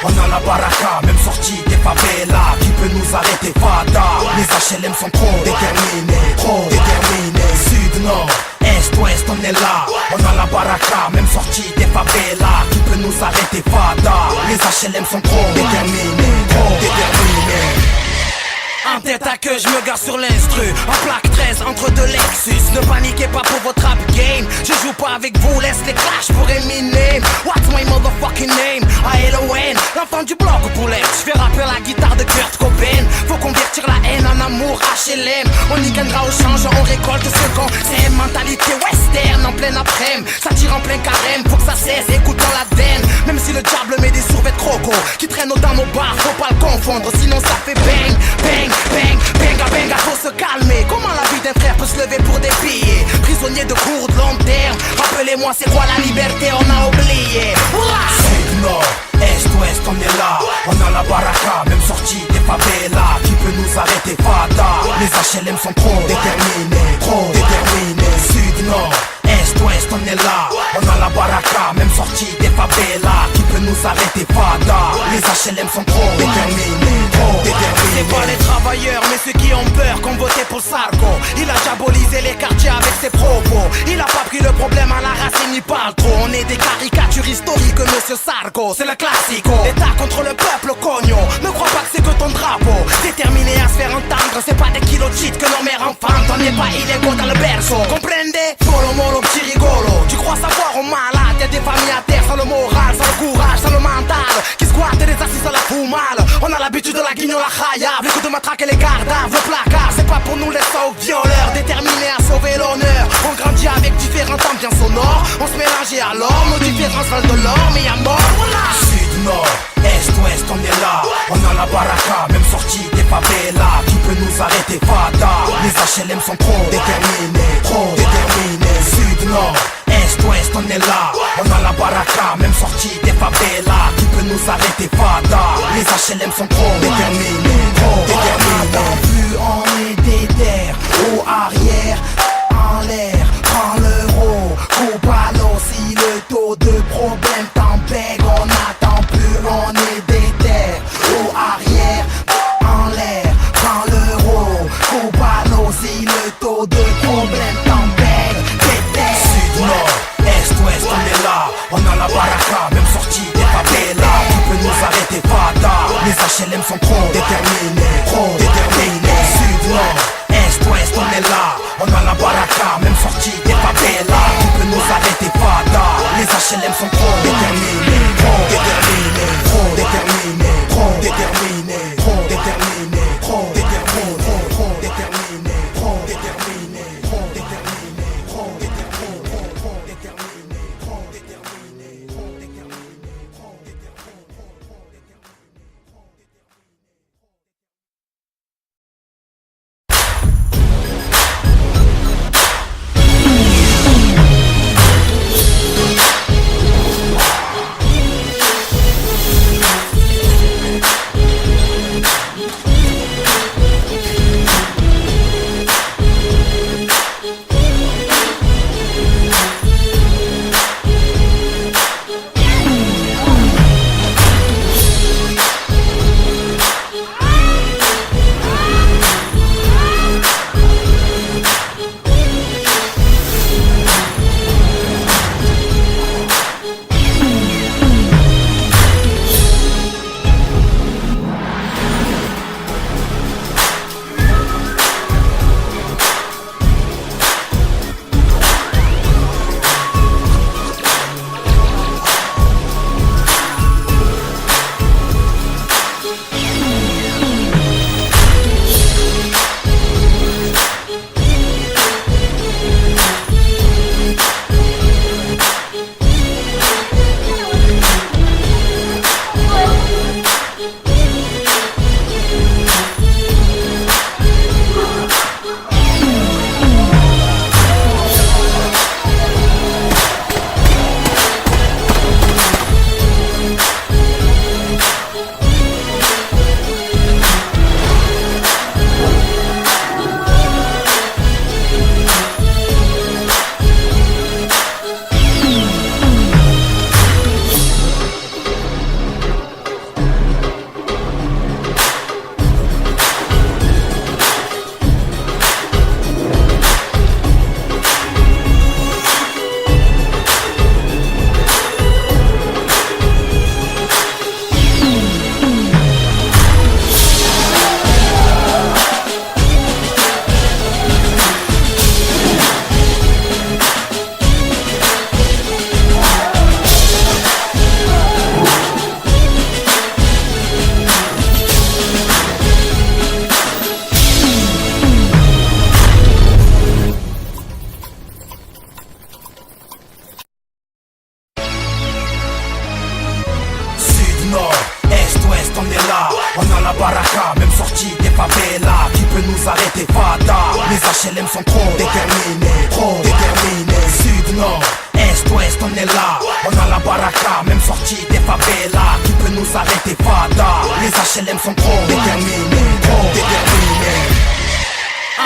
On a la baraka, même sortie des favelas. Qui peut nous arrêter, Fada? Les HLM sont trop déterminés, Sud, nord, est, ouest, on est là. On a la baraka, même sortie des favelas. Qui peut nous arrêter, Fada? Les HLM sont trop déterminés, En tête à queue, je me gare sur l'instru. En plaque 13 entre deux Lexus. Ne paniquez pas pour votre rap game. Je joue pas avec vous, laisse les clashs pour Eminem. What's my motherfucking name? A-L-O-N, l'enfant du bloc au poulet. Je fais rapper la guitare de Kurt Cobain. Faut convertir la haine en amour, HLM. On y gagnera au change, on récolte ce qu'on sème. Mentalité western en plein après-midi. Ça tire en plein carême, faut que ça cesse, écoutons la den. Même si le diable met des survêtements croco qui traînent dans nos bars, faut pas le confondre. Sinon ça fait bang, bang, bang, benga, benga, faut se calmer. Comment la vie d'un frère peut se lever pour des billets? Prisonnier de court, de long terme. Rappelez-moi c'est quoi la liberté, on a oublié. Sud, nord, est, ouest, on est là. On a la baraka, même sortie des favelas. Qui peut nous arrêter, Fada? Les HLM sont trop déterminés, Sud, nord, est, ouest, on est là. On a la baraka, même sortie des favelas. Qui peut nous arrêter, Fada? Les HLM sont trop déterminés, C'est pas les travailleurs, mais ceux qui ont peur qu'on votait pour Sarko. Il a diabolisé les quartiers avec ses propos. Il a pas pris le problème à la racine, il parle trop. On est des caricatures historiques, monsieur Sarko. C'est le classico. L'État contre le peuple, cogno. Ne crois pas que c'est que ton drapeau. Déterminé à se faire entendre, c'est pas des kilos de cheat que nos mères enfantent. On n'est pas illégaux dans le berceau. Comprendez? Molo molo, petit rigolo. Tu crois savoir au malade? Y'a des familles à terre sans le moral, sans le courage, sans le mental. Qui squattent et les assises à la foumale. On a l'habitude de la guignola khaya. Les coups de matraque et les gardaves, le placard. C'est pas pour nous les sauts violeurs. Déterminés à sauver l'honneur. On grandit avec différentes ambiances sonores. On se mélange et alors nos différences valent de l'or. Mais y'a mort, voilà. Sud, nord, est, ouest, on est là. On a la baraka, même sortie des favelas. Qui peut nous arrêter, Fada? Les HLM sont trop déterminés, Sud, nord, est, ouest, on est là. On a la baraka, même sortie des favelas. Qui peut nous arrêter, Fada? Les HLM sont trop déterminés, Attends plus, on est déter. Au arrière, en l'air, prends l'euro. Coupe à l'eau si le taux de problème t'embête. On n'attend plus, on est déter. Au arrière, en l'air, prends l'euro. Coupe à l'eau si le taux de problème t'embête. Sud, nord, est, ouest, on est là. On a la baraka, même sortie des favelas. Qui peut nous arrêter, Fada? Les HLM sont trop déterminés. sortis des favelas. Qui peut nous arrêter, fada? Les HLM sont trop déterminés, Sud, nord, est, ouest, on est là. On a la baraka, même sortie des favelas. Qui peut nous arrêter, fada? Les HLM sont trop déterminés,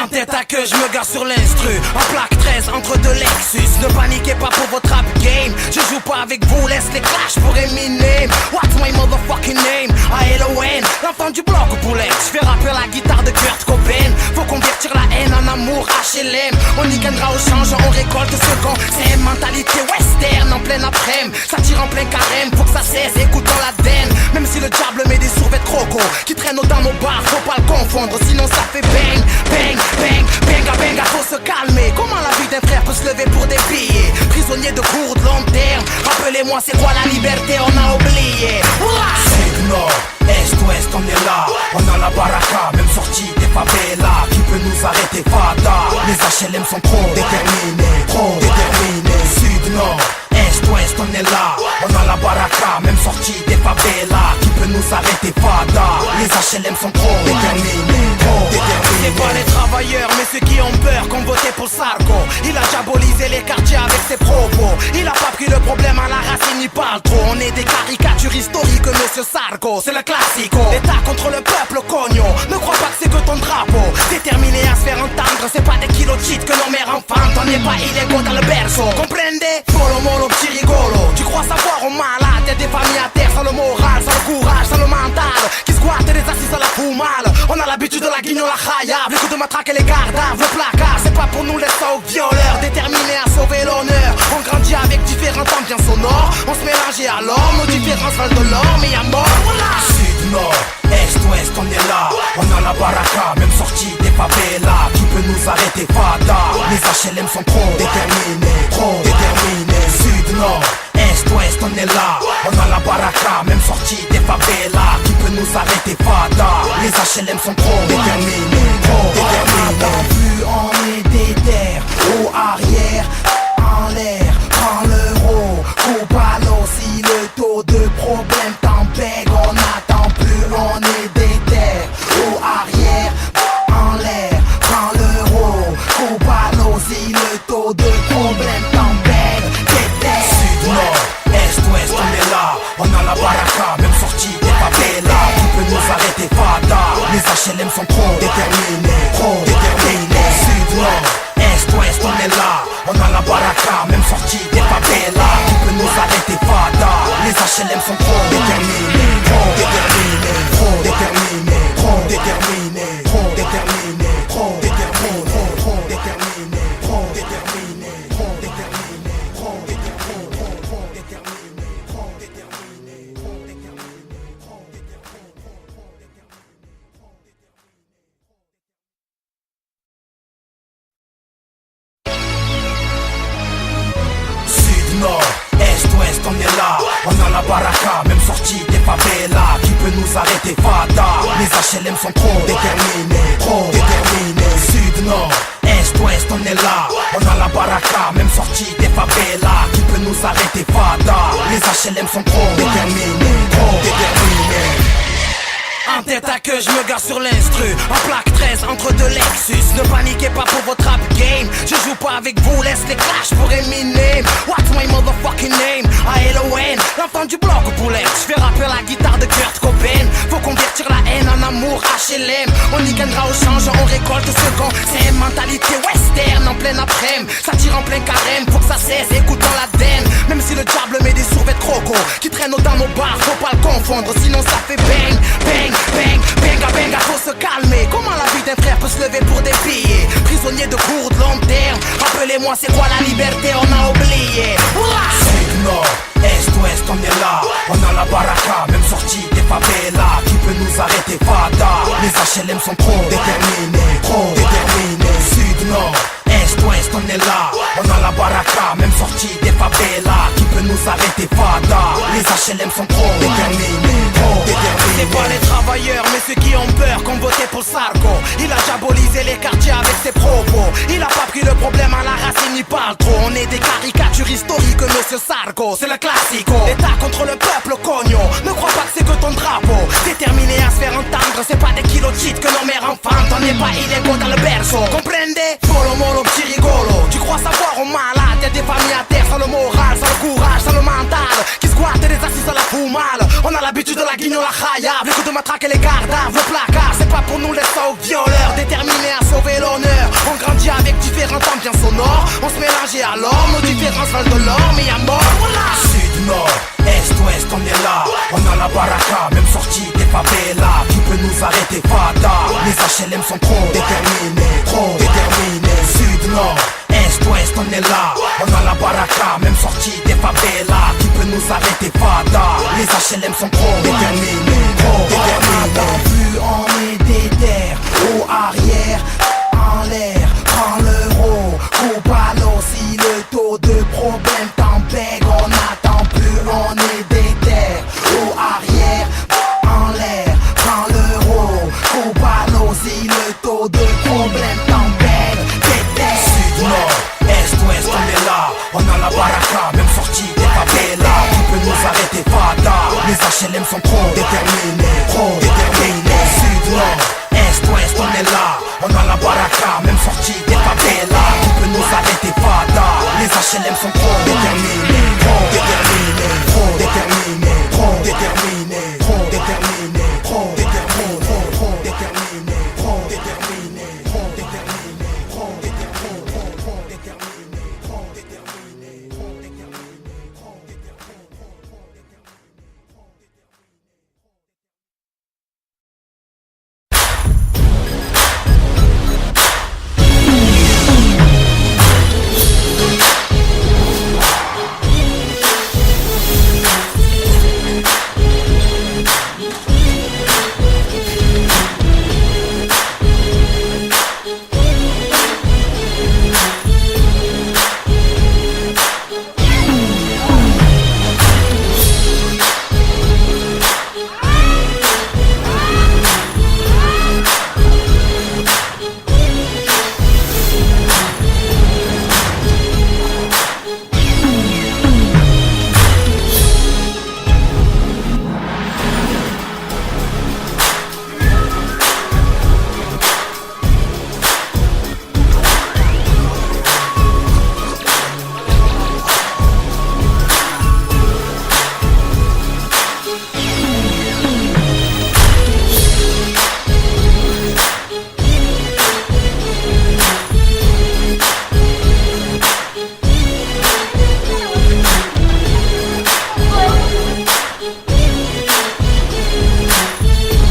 En tête à queue, je me gare sur l'instru. En plaque 13 entre deux Lexus. Ne paniquez pas pour votre rap game. Je joue pas avec vous, laisse les clashs pour Eminem. What's my motherfucking name? A-L-O-N, l'enfant du bloc au poulet. Je fais rapper la guitare de Kurt Cobain. Faut convertir la haine en amour, HLM. On y gagnera au change, on récolte ce qu'on sème. Mentalité western en plein après-midi. Ça tire en plein carême, faut que ça cesse, écoutons la den. Même si le diable met des survêtements croco qui traînent dans nos bars, faut pas le confondre. Sinon ça fait bang, bang, bang, benga, benga, faut se calmer. Comment la vie d'un frère peut se lever pour des billets? Prisonnier de court, de long terme. Rappelez-moi c'est quoi la liberté, on a oublié. Sud, nord, est, ouest, on est là. On a la baraka, même sortie des favelas. Qui peut nous arrêter, fada? Les HLM sont trop déterminés, Sud, nord, est, ouest, on est là. On a la baraka, même sortie des favelas. Qui peut nous arrêter, fada? Les HLM sont trop déterminés, C'est pas les travailleurs, mais ceux qui ont peur qu'on votait pour Sarko. Il a diabolisé les quartiers avec ses propos. Il a pas pris le problème à la racine, il parle trop. On est des caricatures historiques, monsieur Sarko. C'est le classico. L'État contre le peuple, cognon. Ne crois pas que c'est que ton drapeau. Déterminé à se faire entendre, c'est pas des kilos de shit que nos mères enfantent. On n'est pas illégaux dans le berceau. Comprende? Polo molo, petit rigolo. Tu crois savoir au malade? Y'a des familles à terre sans le moral, sans le courage, sans le mental. Qui squattent les assises à la foumale. On a l'habitude de la guignon, la khaya. Les coups de matraque et les gardaves, le placard. C'est pas pour nous les sauts violeurs. Déterminés à sauver l'honneur. On grandit avec différents temps bien sonores. On se mélange et alors nos différences valent de l'or. Mais y'a mort, voilà. Sud, nord, est, ouest, on est là. On a la baraka, même sortie des favelas. Qui peut nous arrêter, fada? Les HLM sont trop déterminés, Sud, nord, est, ouest, on est là. On a la baraka, même sortie des favelas. Qui peut nous arrêter, fada? Les HLM sont trop déterminés, Plus on est déter, au arrière, en l'air, prends l'euro, coupe à l'eau. Si le taux de problème t'empêche, on attend plus, on est déter, au arrière, en l'air, prends l'euro, coupe à l'eau. Si le taux de problème t'empêche, déter. Sud, nord, est, ouest, on est là. On a la baraka, même sortie des favelas. Qui peut nous arrêter, fada? Les HLM sont trop déterminés, Sud, nord, est, ouest, on est là. On a la baraka, même sortie des favelas. Qui peut nous arrêter, fada? Les HLM sont trop déterminés, Nord, est, ouest, on est là. On a la baraka, même sortie des favelas. Qui peut nous arrêter, fada? Les HLM sont trop déterminés, Sud, nord, est, ouest, on est là. On a la baraka, même sortie des favelas. Qui peut nous arrêter, fada? Les HLM sont trop déterminés, En tête à queue, je me gare sur l'instru. En plaque 13 entre deux Lexus. Ne paniquez pas pour votre rap game. Je joue pas avec vous, laisse les clashs pour Eminem. What's my motherfucking name? A-L-O-N, l'enfant du bloc au poulet. Je fais rapper la guitare de Kurt Cobain. Faut convertir la haine en amour, HLM. On y gagnera au change, on récolte ce qu'on sème. Mentalité western en plein après-midi. Ça tire en plein carême, faut que ça cesse, écoutons la den. Même si le diable met des survêtements croco qui traînent dans nos bars, faut pas le confondre. Sinon ça fait bang, bang, bang, benga, benga, faut se calmer. Comment la vie d'un frère peut se lever pour des billets? Prisonnier de court, de long terme. Rappelez-moi c'est quoi la liberté, on a oublié. Sud, nord, est, ouest, on est là. On a la baraka, même sortie des favelas. Qui peut nous arrêter, fada? Les HLM sont trop déterminés, Sud, nord, est, ouest, on est là. On a la baraka, même sortie des favelas. Qui peut nous arrêter, fada? Les HLM sont trop déterminés, C'est pas les travailleurs, mais ceux qui ont peur qu'on votait pour Sarko. Il a diabolisé diviser les quartiers avec ses propos. Il a pas pris le problème à la racine, il parle trop. On est des caricatures historiques, monsieur Sarko, c'est le classico. L'État contre le peuple, cogno. Ne crois pas que c'est que ton drapeau. Déterminé à se faire entendre, c'est pas des kilos de shit que nos mères enfantent. On n'est pas illégaux dans le berceau. Comprende? Solo molo, petit rigolo. Tu crois savoir au malade? Y'a des familles à terre sans le moral, sans le courage, sans le mental, qui squattent des assises à la mal. On a l'habitude de la guignon, la khayab. Les coups de matraque et les gardaves, le placard. C'est pas pour nous les sauts violeurs, déterminés à sauver l'honneur. On grandit avec différentes ambiances sonores. On se mélange et alors nos différences valent de l'or. Mais y'a mort, voilà. Sud, nord, est, ouest, on est là. On a la baraka, même sortie des favelas. Qui peut nous arrêter, fada? Les HLM sont trop déterminés, trop déterminés. Sud, nord, est, ouest, on est là. On a la baraka, même sortie des favelas. Qui peut nous arrêter, fada? Les HLM sont trop déterminés, trop déterminés. Plus on est déter, haut arrière, en l'air, prends l'euro. Coupe à l'eau si le taux de problème t'embête. On n'attend plus, on est déter, haut arrière, en l'air, prends l'euro. Coupe à l'eau si le taux de problème t'embête. Déter. Sud, nord, est, ouest, on est là. On a la baraka, même sortie des favelas. Qui peut nous arrêter, fada? Les HLM sont trop déterminés, trop déterminés. Sud, nord, est, ouest, on est là. On a la baraka, même sortie des favelas. Qui peut nous arrêter, fada? Les HLM sont trop